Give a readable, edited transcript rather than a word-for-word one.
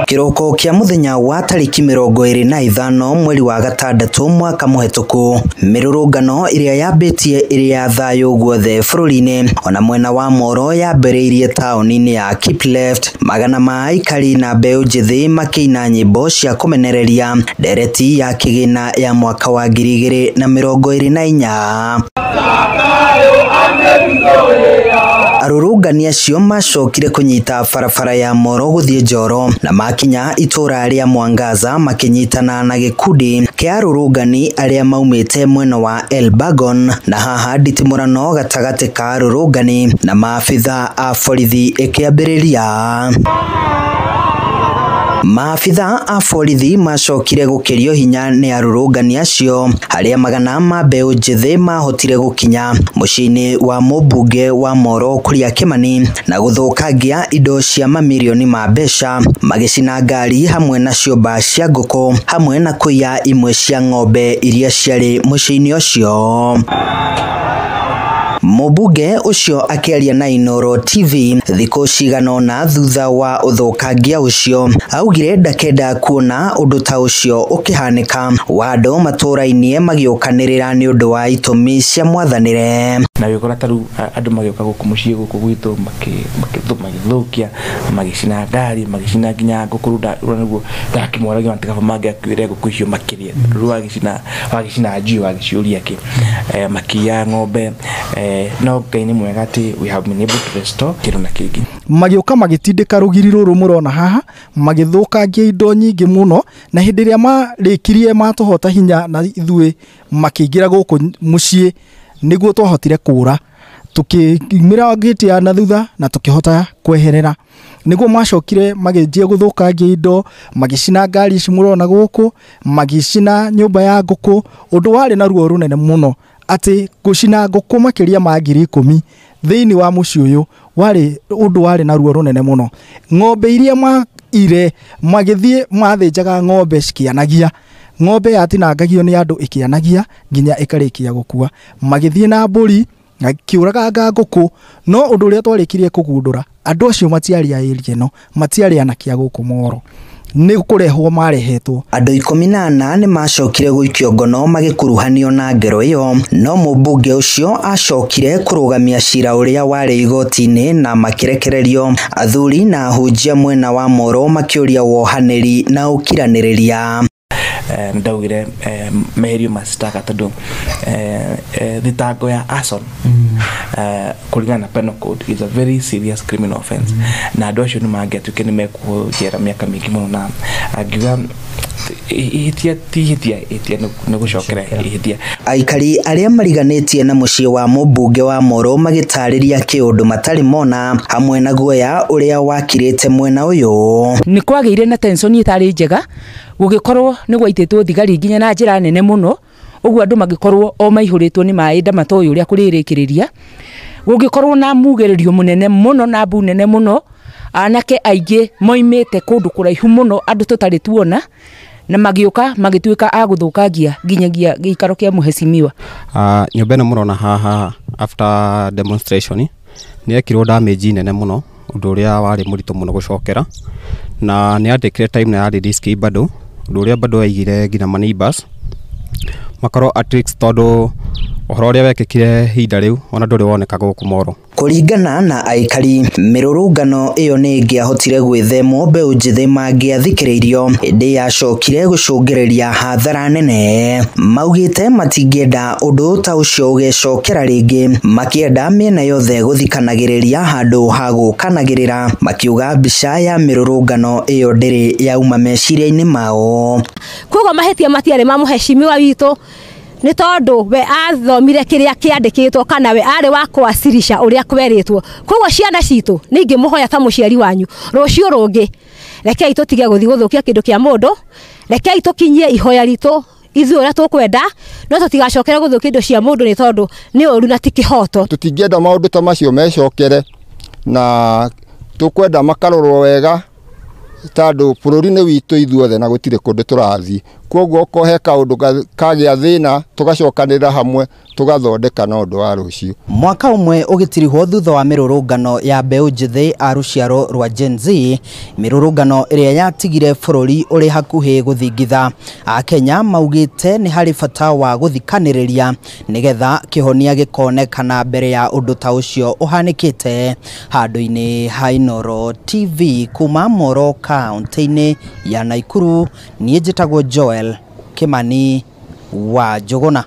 Kiroko kia muthenya wa tariki 25 mweri wa gatandatu mwaka muhetuku mirurungano iria yambitie iria thayo guothe bururi-ini ona mwena wa Moro yambiriirie tauni-ini ya Kipleft magana ma aikari na mbeu njithi makiina nyimbo cia kumenereria ndereti ya kigina ya mwaka wa 2024. Arurungani acio macokire kunyita barabara ya Moro guthie Njoro na makinya itura ria Mwangaza makinyitana na gikundi kia arurungani aria maumite mwena wa Elbagon na haha nditimurano gatagati ka arurungani na maafitha a borithi ikiambiriria. Maafitha a borithi macokire gukirio hinya ni arurungani acio haria magana ma mbeu njithi mahotire gukinya muciini wa mubunge wa Moro Kuria Kimani na guthukangia indo cia mamilioni ma mbeca magicina ngari hamwe na ciomba cia nguku hamwe na kuiya imwe cia ng'ombe iria ciari muciini ucio. Mubunge ucio akiaria na Inoro TV thiko cigano na thutha wa uthukangia ucio augire ndakenda kuona undu ta ucio ukihanika wando matura-ini magiokanirira ni undu wa itumi cia mwathanire na wikora taru andu magioka guku mucii guku gwitu magithukia magicina ngari magicina nginya ngukuruda uranaguo ndakimwaragia matigaba mange akwire guku icio makiria wagicina njui wagiciuria ki makia ng'ombe no gaini mwega ati we have been able to restore kiru na kingi magioka magitindika rugiri ruru murona haha magithukangia indo nyingi muno na hindi ria marikirie matuhota hinya na ithui makiingira guku mucii niguo twahotire kura tukimira gate ya na thutha na tukihota kweherera niguo macokire magijie guthukangia indo magicina ngari ici murona guku magicina nyumba ya nguku undu wari na ruo runene muno ati gucina nguku makiria ma 10,000 thiini wa mucii uyu wari undu wari na ruo runene muno. Ng'ombe iria maire magithie mathinjaga ng'ombe cikianagia ng'ombe yatinangagio ni andu ikianagia nginya ikarikia gukua magithie na mburi akiuraga nguku no undu uria twarikirie kugundura andu acio matiari airi no matiari anakia guku Moro ni kurehwo marehetwo. Andu 14 ni macokire guikio ngono magikuruhanio na ngero iyo no mubunge ucio acokire kurugamia cira uria wari igoti-ini na makirekererio athuri na hunjia mwena wa Moro makiuria wohaniri na ukiraniriria. Ndaugire meherio masitaka tondu thitango ya arson kulingana na penal code is a very serious criminal offense na andu acio ni mangiatuike ni mekujera miaka mingi muno na angiuga ihitia ni gucokera ihitia. Aikari aria mariganitie na mucii wa mubunge wa Moro magitariria kiundu matari mona hamwe na guoya uria wakirite mwena uyu. Ni kwageire na tension itari njega gugikorwo ni gwaititwo thigari nginya na njira nene muno uguo andu magikorwo o maihuritwo ni maida matoyo uria kuririkiriria gugikorwo na mugererio munene muno na mbu nene muno anake aingi moimite kundu kuraihu muno andu tutari tuona na magioka magituika aguthukangia nginyagia giikaro kia muheshimiwa. Nyumba ino murona haha after demonstration ni ekirwo damage nene muno undu uria wari murito muno gucokera na ni andikire time na yari risk bado undu uria bado aigire ngina maneighbors makoro at risk tondu uhoro uria wekikire hinda riu ona nduri woneka guku Moro. Kuringana na aikari mirurungano iyo ni ngiahotire gwithemwo mbeu njithi mangiathikiririo indi yacokire gucungiriria hathara nene maugite matingienda undu ta ucio ugecokera ringi makienda miena yothe guthikanagiriria handu ha gukanagirira makiuga mbica ya mirurungano iyo ndiri yauma meciria-ini mao koguo mahetia matiare ma muheshimiwa witu ni tondu we athomire kiria kiandikitwo kana we ari wa kwasirisha uria kweritwo koguo ciana citu ningi muhoya ta muciari wanyu rucio rungi rekei tutige guthi guthukia kindu kia mundu rekei tukinyie ihoya ritu ithu uria tukwenda no tutigacokere guthukia indo cia mundu ni tondu ni uru na tikihoto tutingienda maundu ta macio mecokere na tukwenda makarorwo wega tondu bururi ni witu ithuothe na gutire kundu turathi koguo kohe kaundu kagĩa thĩna tugacokanĩrĩra hamwe tugathondeka na ũndũ wa rũciũ. Mwaka umwe ũgĩtirihwo thutha wa mĩrũrũngano ya mbeũ njĩthĩ a rũciaro rwa Gen Z, mĩrũrũngano ĩrĩa yatigire bũrũri ũrĩ hakuhĩ gũthingitha. Akenya maugĩte nĩ harĩ bata wa gũthikanĩrĩria nĩgetha kĩhonia gĩkonekana mbere ya ũndũ ta ũcio ũhanĩkĩte. Handũ-inĩ ha Inooro TV kuma Moro kaunti-inĩ ya Naikuru, niĩ njĩtagwo Joel Kimani wa Njũgũna.